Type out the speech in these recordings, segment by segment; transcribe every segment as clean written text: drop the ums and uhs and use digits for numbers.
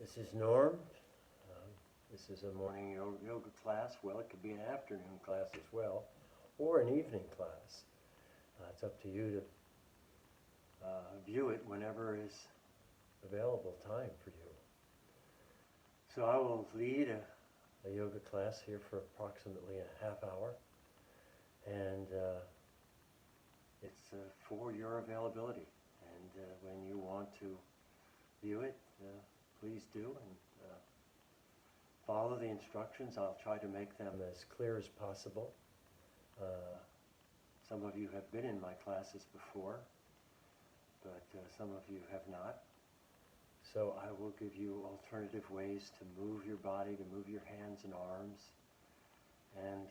This is Norm. This is a morning yoga class. Well, it could be an afternoon class as well, or an evening class. It's up to you to view it whenever is available time for you. So I will lead a yoga class here for approximately a half hour, and it's for your availability. And when you want to view it, please do, and follow the instructions. I'll try to make them as clear as possible. Some of you have been in my classes before, but some of you have not. So I will give you alternative ways to move your body, to move your hands and arms. And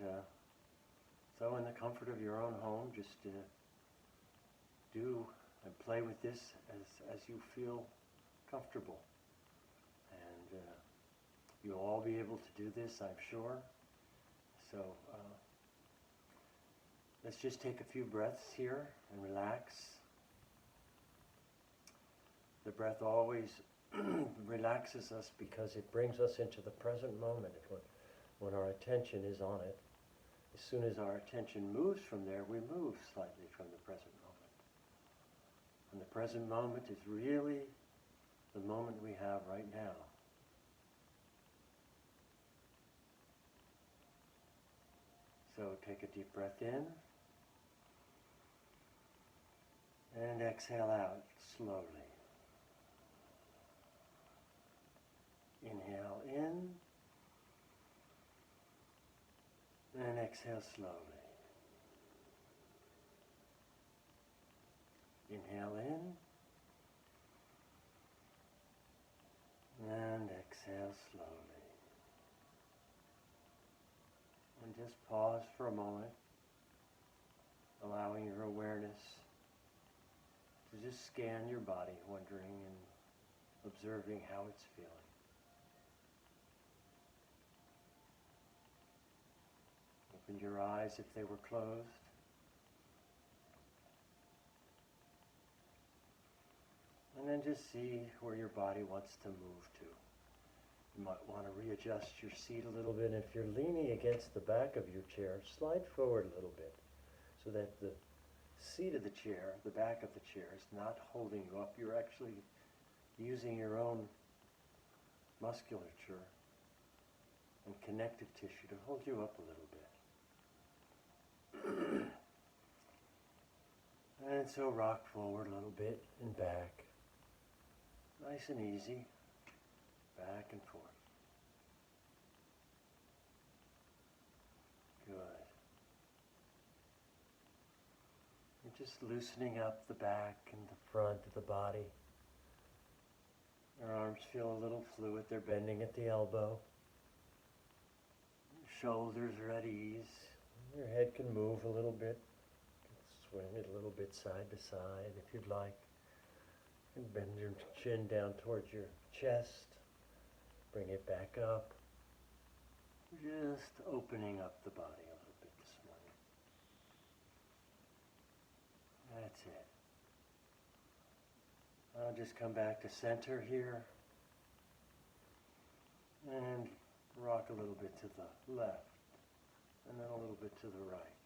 so in the comfort of your own home, just do and play with this as you feel comfortable. And you'll all be able to do this, I'm sure. So let's just take a few breaths here and relax. The breath always relaxes us because it brings us into the present moment when our attention is on it. As soon as our attention moves from there, we move slightly from the present moment. And the present moment is really the moment we have right now. So take a deep breath in and exhale out slowly. Inhale in and exhale slowly. Inhale in and exhale slowly. And just pause for a moment, allowing your awareness to just scan your body, wondering and observing how it's feeling. Open your eyes if they were closed. And then just see where your body wants to move to. You might want to readjust your seat a little bit. If you're leaning against the back of your chair, slide forward a little bit so that the seat of the chair, the back of the chair, is not holding you up. You're actually using your own musculature and connective tissue to hold you up a little bit. And so rock forward a little bit and back. Nice and easy. Back and forth. Good. You're just loosening up the back and the front of the body. Your arms feel a little fluid. They're bending at the elbow. Your shoulders are at ease. Your head can move a little bit. You can swing it a little bit side to side if you'd like. And bend your chin down towards your chest. Bring it back up. Just opening up the body a little bit this morning. That's it. I'll just come back to center here. And rock a little bit to the left. And then a little bit to the right.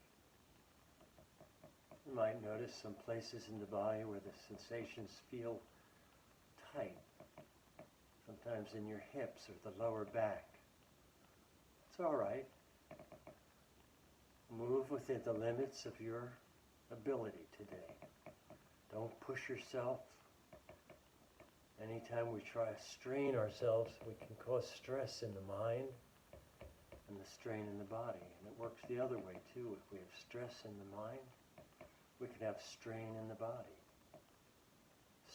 You might notice some places in the body where the sensations feel tight. Sometimes in your hips or the lower back. It's all right. Move within the limits of your ability today. Don't push yourself. Anytime we try to strain ourselves, we can cause stress in the mind and the strain in the body. And it works the other way too. If we have stress in the mind, we can have strain in the body.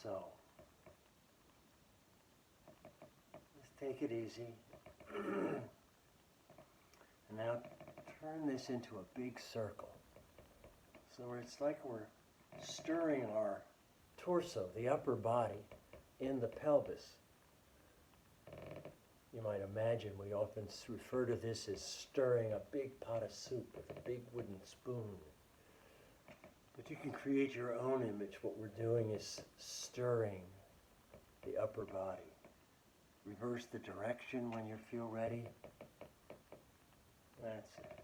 So, just take it easy. And now turn this into a big circle. So it's like we're stirring our torso, the upper body, in the pelvis. You might imagine we often refer to this as stirring a big pot of soup with a big wooden spoon. But you can create your own image. What we're doing is stirring the upper body. Reverse the direction when you feel ready. That's it.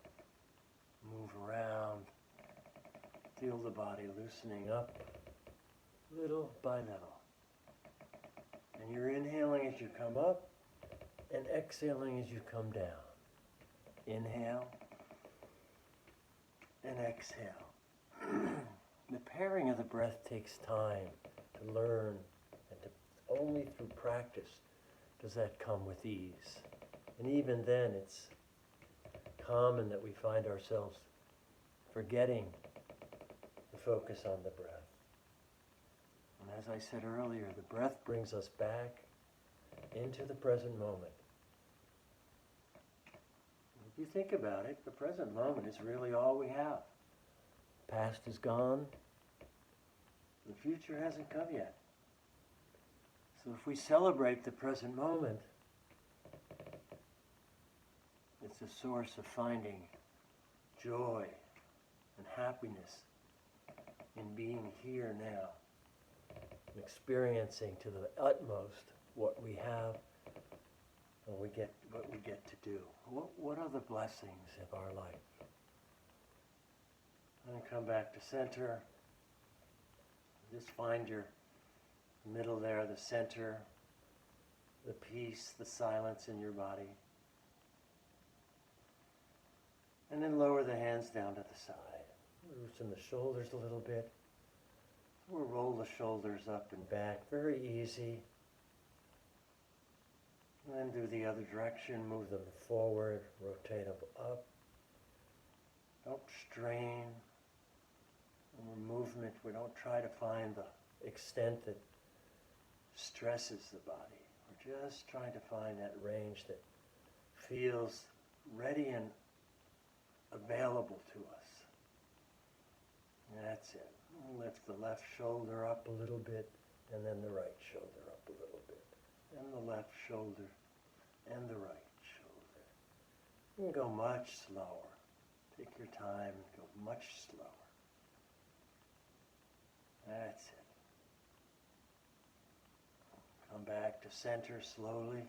Move around. Feel the body loosening up little by little. And you're inhaling as you come up and exhaling as you come down. Inhale and exhale. The pairing of the breath takes time to learn, and only through practice does that come with ease. And even then, it's common that we find ourselves forgetting to focus on the breath. And as I said earlier, the breath brings us back into the present moment. If you think about it, the present moment is really all we have. The past is gone. The future hasn't come yet. So if we celebrate the present moment, it's a source of finding joy and happiness in being here now, and experiencing to the utmost what we have and what we get to do. What are the blessings of our life? And come back to center. Just find your middle there, the center, the peace, the silence in your body. And then lower the hands down to the side. Loosen the shoulders a little bit. We'll roll the shoulders up and back, very easy. And then do the other direction, move them forward, rotate them up. Don't strain. In movement, we don't try to find the extent that stresses the body. We're just trying to find that range that feels ready and available to us. That's it. Lift the left shoulder up a little bit, and then the right shoulder up a little bit. And the left shoulder, and the right shoulder. You can go much slower. Take your time and go much slower. That's it. Come back to center slowly.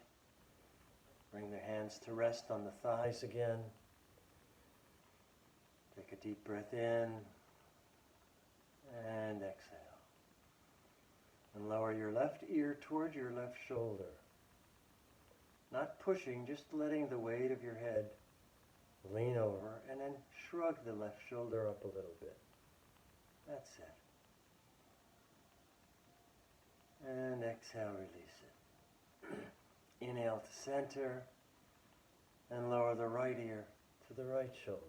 Bring the hands to rest on the thighs again. Take a deep breath in and exhale. And lower your left ear toward your left shoulder. Not pushing, just letting the weight of your head lean over, and then shrug the left shoulder up a little bit. That's it. And exhale, release it. Inhale to center, and lower the right ear to the right shoulder.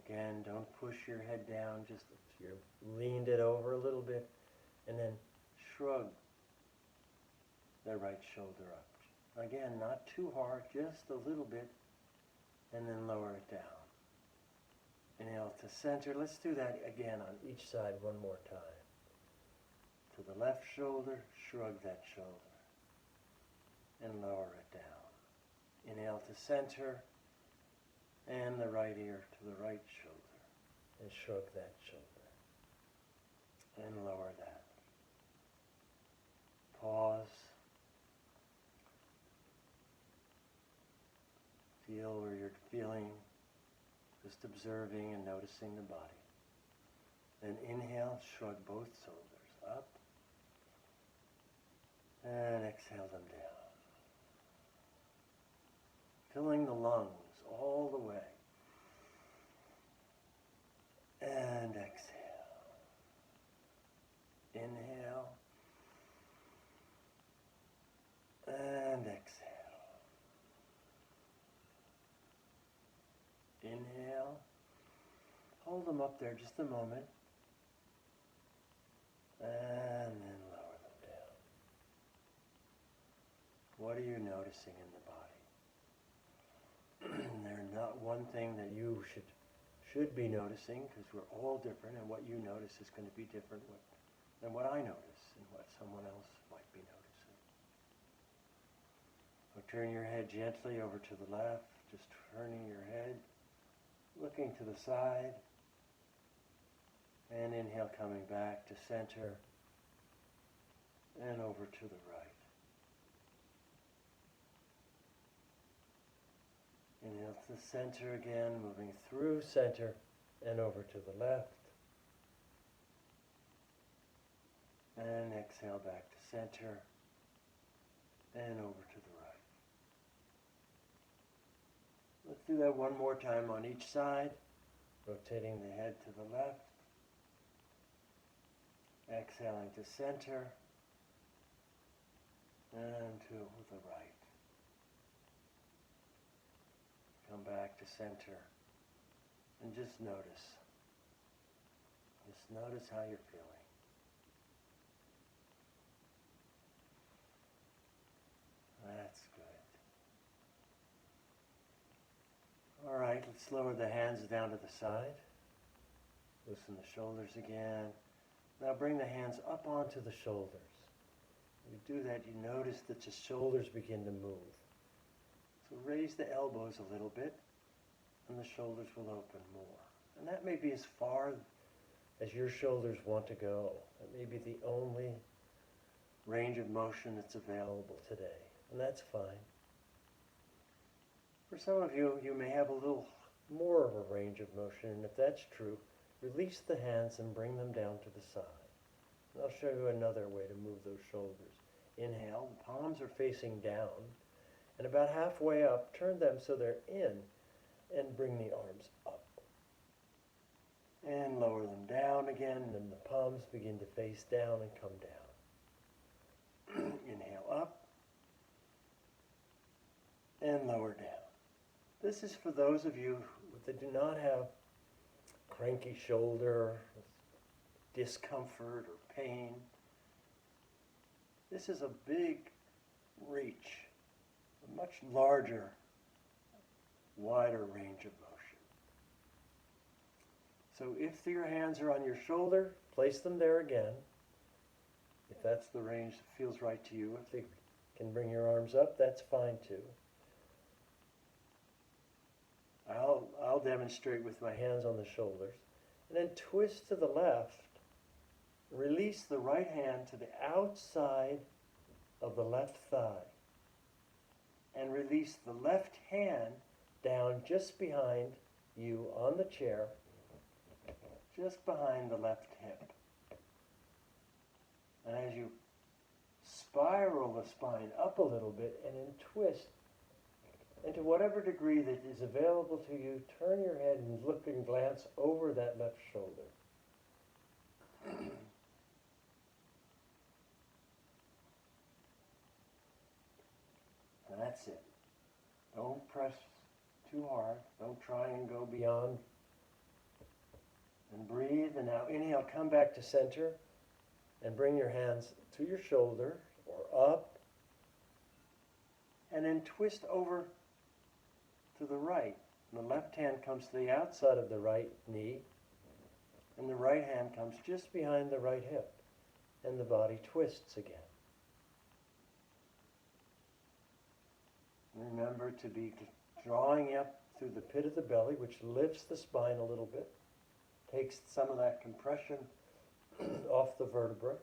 Again, don't push your head down, just you leaned it over a little bit, and then shrug the right shoulder up. Again, not too hard, just a little bit, and then lower it down. Inhale to center. Let's do that again on each side one more time. To the left shoulder, shrug that shoulder, and lower it down. Inhale to center, and the right ear to the right shoulder, and shrug that shoulder, and lower that. Pause. Feel where you're feeling, just observing and noticing the body. Then inhale, shrug both shoulders up, and exhale them down. Filling the lungs all the way. And exhale. Inhale. And exhale. Inhale. Hold them up there just a moment. And then lower them down. What are you noticing in the body? They're not one thing that you should be noticing, because we're all different, and what you notice is going to be different than what I notice and what someone else might be noticing. So turn your head gently over to the left, just turning your head, looking to the side, and inhale, coming back to center, and over to the right. Inhale to the center again, moving through center and over to the left. And exhale back to center and over to the right. Let's do that one more time on each side, rotating the head to the left, exhaling to center and to the right. Come back to center and just notice. Just notice how you're feeling. That's good. All right, let's lower the hands down to the side. Loosen the shoulders again. Now bring the hands up onto the shoulders. When you do that, you notice that the shoulders begin to move. So raise the elbows a little bit, and the shoulders will open more. And that may be as far as your shoulders want to go. That may be the only range of motion that's available today. And that's fine. For some of you, you may have a little more of a range of motion, and if that's true, release the hands and bring them down to the side. And I'll show you another way to move those shoulders. Inhale, the palms are facing down, and about halfway up, turn them so they're in, and bring the arms up. And lower them down again, and the palms begin to face down and come down. Inhale up, and lower down. This is for those of you that do not have cranky shoulder, discomfort or pain. This is a big reach, a much larger, wider range of motion. So if your hands are on your shoulder, place them there again. If that's the range that feels right to you, if they can bring your arms up, that's fine too. I'll demonstrate with my hands on the shoulders. And then twist to the left. Release the right hand to the outside of the left thigh. And release the left hand down just behind you on the chair, just behind the left hip. And as you spiral the spine up a little bit and then twist, and to whatever degree that is available to you, turn your head and look and glance over that left shoulder. And that's it. Don't press too hard. Don't try and go beyond. And breathe. And now inhale, come back to center. And bring your hands to your shoulder or up. And then twist over to the right. And the left hand comes to the outside of the right knee, and the right hand comes just behind the right hip, and the body twists again. Remember to be drawing up through the pit of the belly, which lifts the spine a little bit, takes some of that compression off the vertebra,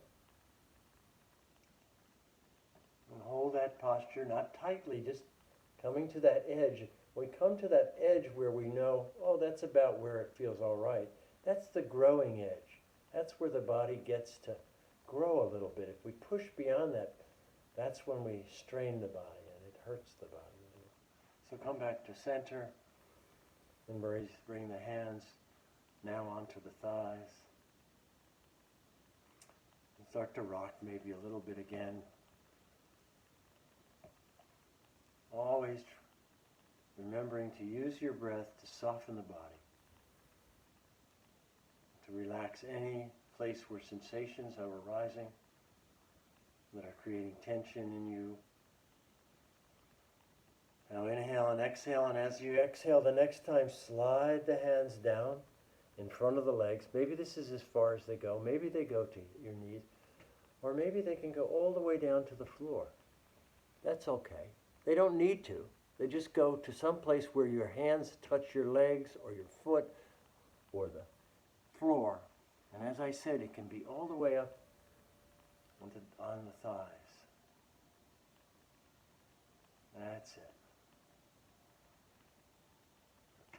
and hold that posture, not tightly, just coming to that edge. We come to that edge where we know, oh, that's about where it feels all right. That's the growing edge. That's where the body gets to grow a little bit. If we push beyond that, that's when we strain the body and it hurts the body a little. So come back to center and bring the hands now onto the thighs. And start to rock maybe a little bit again. Always remembering to use your breath to soften the body, to relax any place where sensations are arising that are creating tension in you. Now inhale and exhale, and as you exhale the next time, slide the hands down in front of the legs. Maybe this is as far as they go. Maybe they go to your knees, or maybe they can go all the way down to the floor. That's okay. They don't need to. They just go to some place where your hands touch your legs or your foot or the floor. And as I said, it can be all the way up on the thighs. That's it.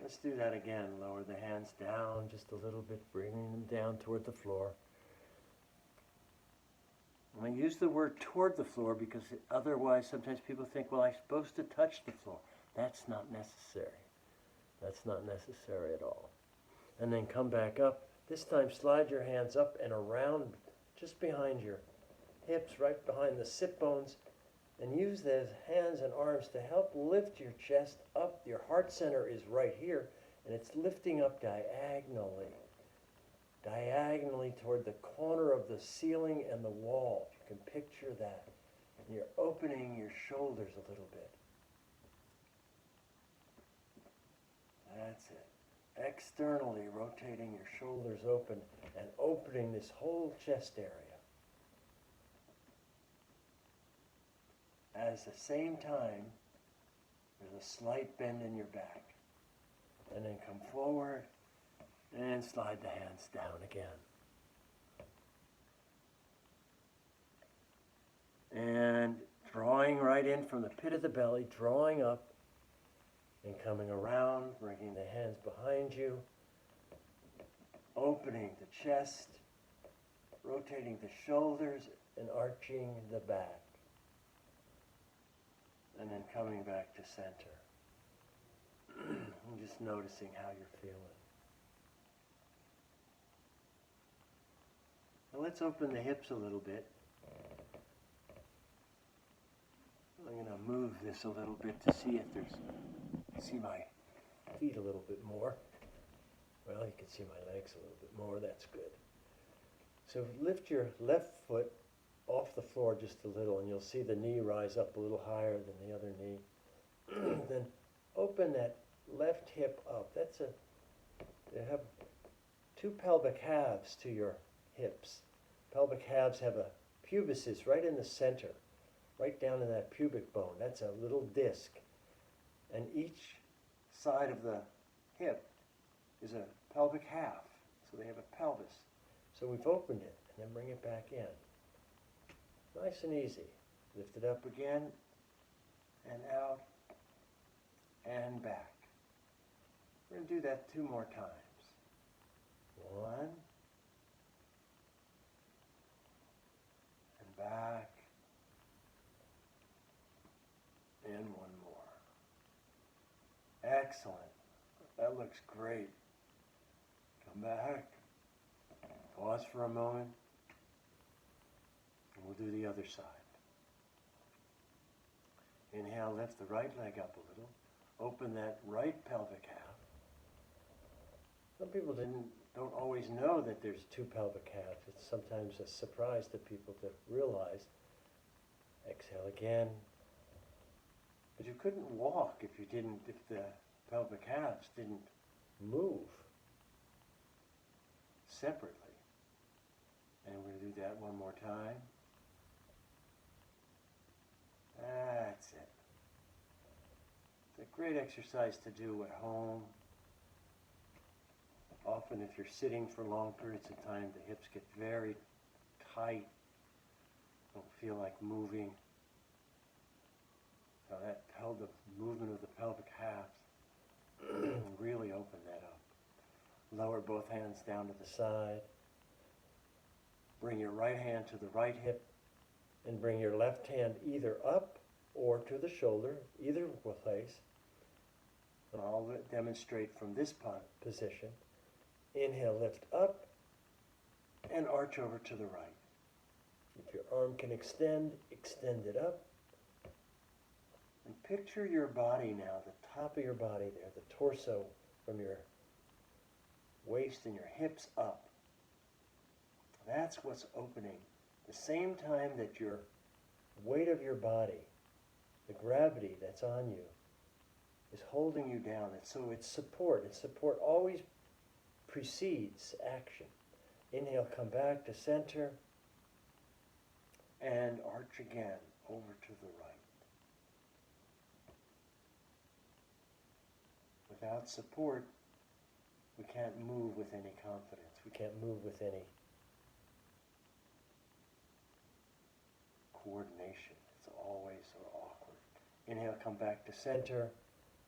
Let's do that again. Lower the hands down just a little bit, bringing them down toward the floor. And I use the word toward the floor because otherwise sometimes people think, well, I'm supposed to touch the floor. That's not necessary. That's not necessary at all. And then come back up. This time slide your hands up and around just behind your hips, right behind the sit bones, and use those hands and arms to help lift your chest up. Your heart center is right here, and it's lifting up diagonally toward the corner of the ceiling and the wall. If you can picture that. And you're opening your shoulders a little bit. That's it. Externally rotating your shoulders open and opening this whole chest area. At the same time, there's a slight bend in your back. And then come forward and slide the hands down again. And drawing right in from the pit of the belly, drawing up and coming around, bringing the hands behind you, opening the chest, rotating the shoulders and arching the back. And then coming back to center. And just noticing how you're feeling. Now let's open the hips a little bit. I'm going to move this a little bit to see if see my feet a little bit more. Well, you can see my legs a little bit more. That's good. So lift your left foot off the floor just a little, and you'll see the knee rise up a little higher than the other knee. Then open that left hip up. You have two pelvic halves to your hips. Pelvic halves have a pubicis right in the center, right down in that pubic bone. That's a little disc. And each side of the hip is a pelvic half. So they have a pelvis. So we've opened it, and then bring it back in. Nice and easy. Lift it up again, and out, and back. We're going to do that 2 more times. 1, and back, and 1 more. Excellent. That looks great. Come back. Pause for a moment. And we'll do the other side. Inhale, lift the right leg up a little. Open that right pelvic half. Some people don't always know that there's 2 pelvic halves. It's sometimes a surprise to people to realize. Exhale again. But you couldn't walk if the pelvic halves didn't move separately. And we're going to do that 1 more time. That's it. It's a great exercise to do at home. Often if you're sitting for long periods of time, the hips get very tight. Don't feel like moving. So the movement of the pelvic halves, really open that up. Lower both hands down to the side. Bring your right hand to the right hip and bring your left hand either up or to the shoulder, either place. And I'll demonstrate from this position. Inhale, lift up and arch over to the right. If your arm can extend, extend it up. And picture your body now, the top of your body there, the torso from your waist and your hips up. That's what's opening. The same time that your weight of your body, the gravity that's on you, is holding you down. So it's support. It's support always precedes action. Inhale, come back to center, and arch again over to the right. Without support, we can't move with any confidence. We can't move with any coordination. It's always so awkward. Inhale, come back to center,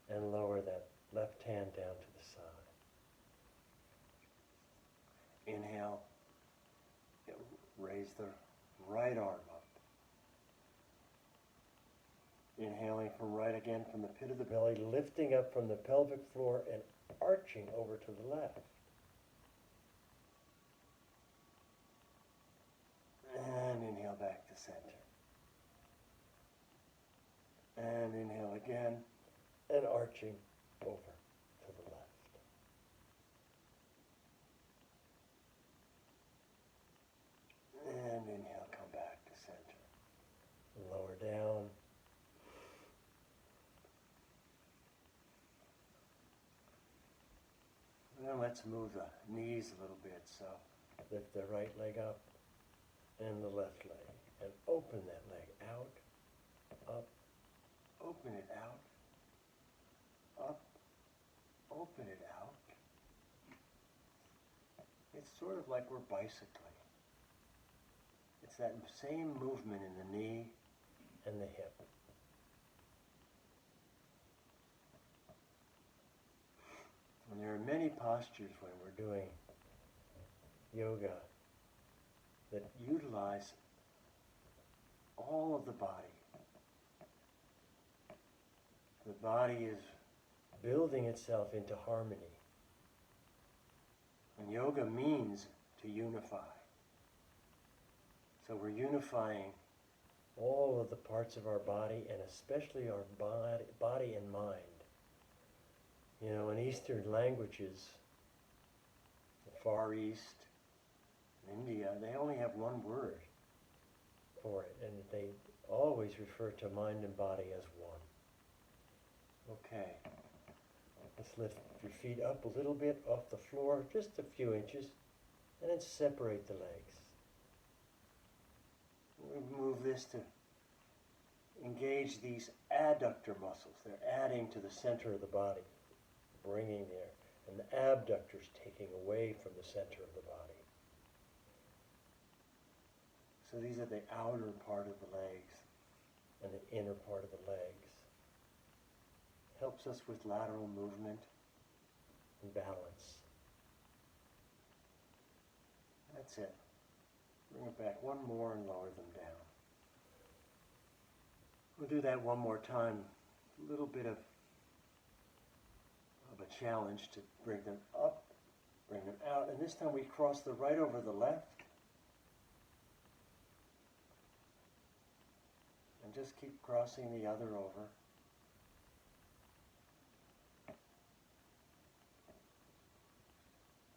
and lower that left hand down to the side. Inhale, raise the right arm up. Inhaling from right again from the pit of the belly, lifting up from the pelvic floor and arching over to the left. And inhale back to center. And inhale again and arching over to the left. And inhale, come back to center. Lower down. Now let's move the knees a little bit. So lift the right leg up and the left leg. And open that leg out, up, open it out, up, open it out. It's sort of like we're bicycling. It's that same movement in the knee and the hip. And there are many postures when we're doing yoga that utilize all of the body. The body is building itself into harmony. And yoga means to unify. So we're unifying all of the parts of our body, and especially our body and mind. You know, in Eastern languages, the Far East, India, they only have one word for it, and they always refer to mind and body as one. Okay, let's lift your feet up a little bit off the floor, just a few inches, and then separate the legs. We move this to engage these adductor muscles. They're adding to the center of the body, bringing there, and the abductors taking away from the center of the body. So these are the outer part of the legs and the inner part of the legs. Helps us with lateral movement and balance. That's it. Bring it back one more and lower them down. We'll do that one more time. A little bit of a challenge to bring them up, bring them out, and this time we cross the right over the left. And just keep crossing the other over.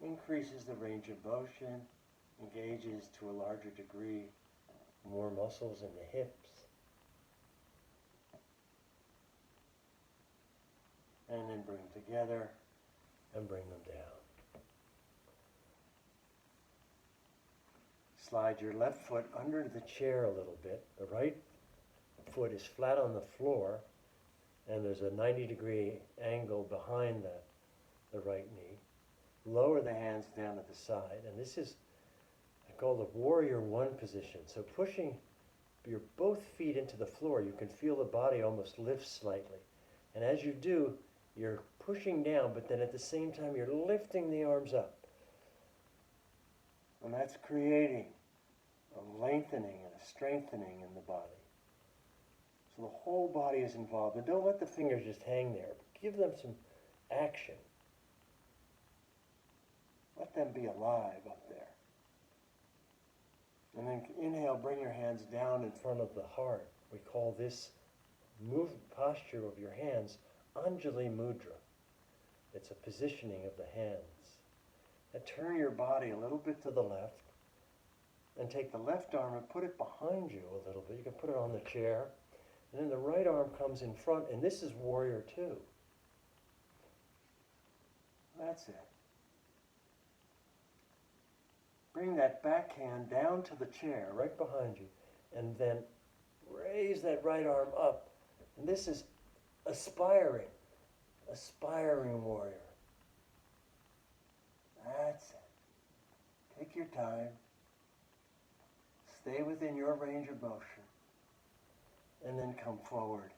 Increases the range of motion, engages to a larger degree more muscles in the hips. And then bring them together and bring them down. Slide your left foot under the chair a little bit. The right foot is flat on the floor, and there's a 90-degree angle behind the right knee. Lower the hands down at the side, and this is called the warrior one position. So pushing your both feet into the floor, you can feel the body almost lift slightly. And as you do, you're pushing down, but then at the same time you're lifting the arms up. And that's creating a lengthening and a strengthening in the body. So the whole body is involved. And don't let the fingers just hang there. Give them some action. Let them be alive up there. And then inhale, bring your hands down in front of the heart. We call this posture of your hands Anjali Mudra. It's a positioning of the hands. And turn your body a little bit to the left and take the left arm and put it behind you a little bit. You can put it on the chair. And then the right arm comes in front, and this is warrior two. That's it. Bring that back hand down to the chair right behind you, and then raise that right arm up. And this is aspiring warrior. That's it. Take your time. Stay within your range of motion. And then come forward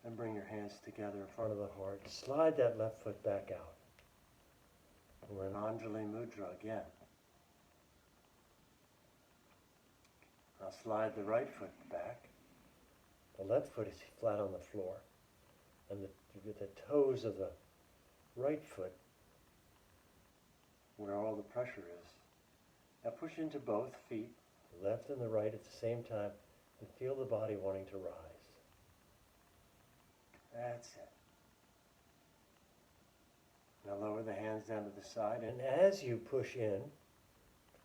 and bring your hands together in front of the heart. Slide that left foot back out. We're in Anjali Mudra again. Now slide the right foot back. The left foot is flat on the floor. And the toes of the right foot, where all the pressure is. Now push into both feet, the left and the right at the same time, and feel the body wanting to rise. That's it. Now lower the hands down to the side, and as you push in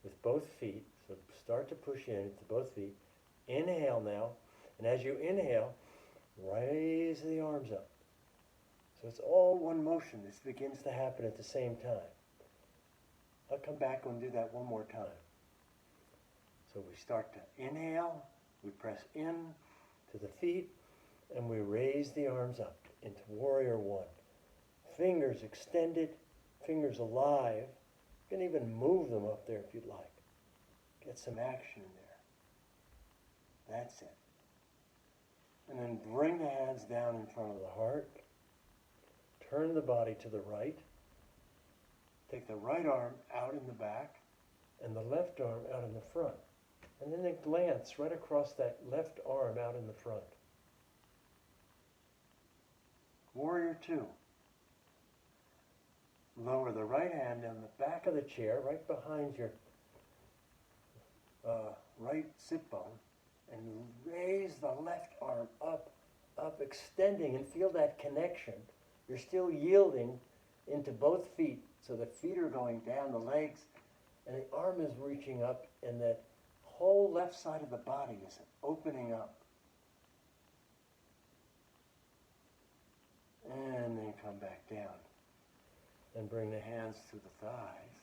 with both feet, so start to push in to both feet, inhale now, and as you inhale, raise the arms up. So it's all one motion. This begins to happen at the same time. I'll come back and do that one more time. So we start to inhale, we press in to the feet, and we raise the arms up into Warrior One. Fingers extended, fingers alive. You can even move them up there if you'd like. Get some action in there. That's it. And then bring the hands down in front of the heart. Turn the body to the right. Take the right arm out in the back and the left arm out in the front. And then a glance right across that left arm out in the front. Warrior Two. Lower the right hand on the back of the chair, right behind your right sit bone, and raise the left arm up, extending, and feel that connection. You're still yielding into both feet, so the feet are going down, the legs, and the arm is reaching up, and that whole left side of the body is opening up. And then come back down. And bring the hands to the thighs.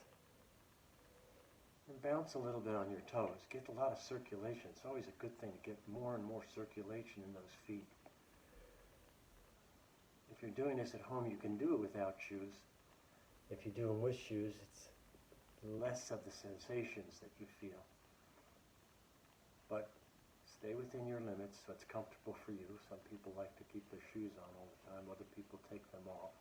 And bounce a little bit on your toes. Get a lot of circulation. It's always a good thing to get more and more circulation in those feet. If you're doing this at home, you can do it without shoes. If you do them with shoes, it's less of the sensations that you feel. But stay within your limits so it's comfortable for you. Some people like to keep their shoes on all the time. Other people take them off.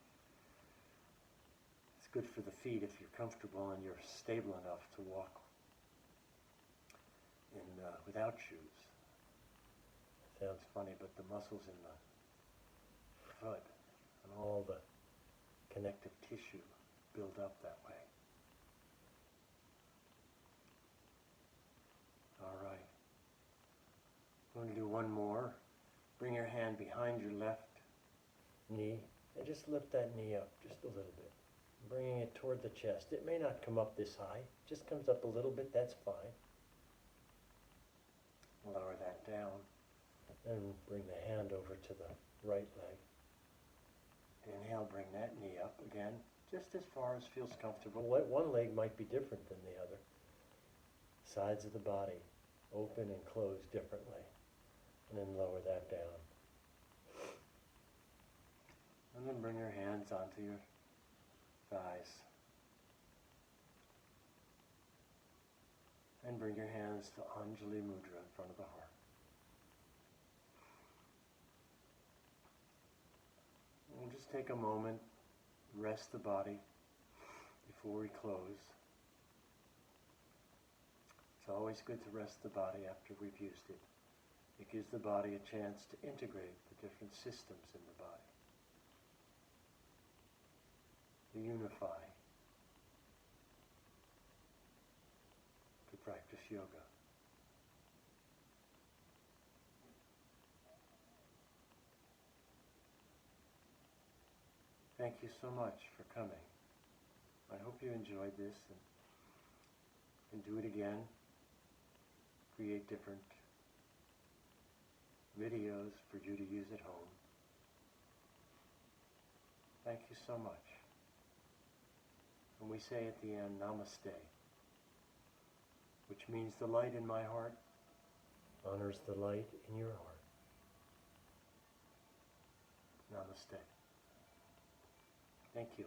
It's good for the feet if you're comfortable and you're stable enough to walk without shoes. Sounds funny, but the muscles in the foot and all the connective tissue build up that way. All right. I'm going to do one more. Bring your hand behind your left knee and just lift that knee up just a little bit. Bringing it toward the chest. It may not come up this high. It just comes up a little bit. That's fine. Lower that down. And bring the hand over to the right leg. Inhale, bring that knee up again, just as far as feels comfortable. One leg might be different than the other. Sides of the body open and close differently. And then lower that down. And then bring your hands onto your thighs. And bring your hands to Anjali Mudra in front of the heart. And just take a moment, rest the body before we close. It's always good to rest the body after we've used it. It gives the body a chance to integrate the different systems in the body. To unify. To practice yoga. Thank you so much for coming. I hope you enjoyed this and do it again. Create different videos for you to use at home. Thank you so much. And we say at the end, Namaste, which means the light in my heart honors the light in your heart. Namaste. Thank you.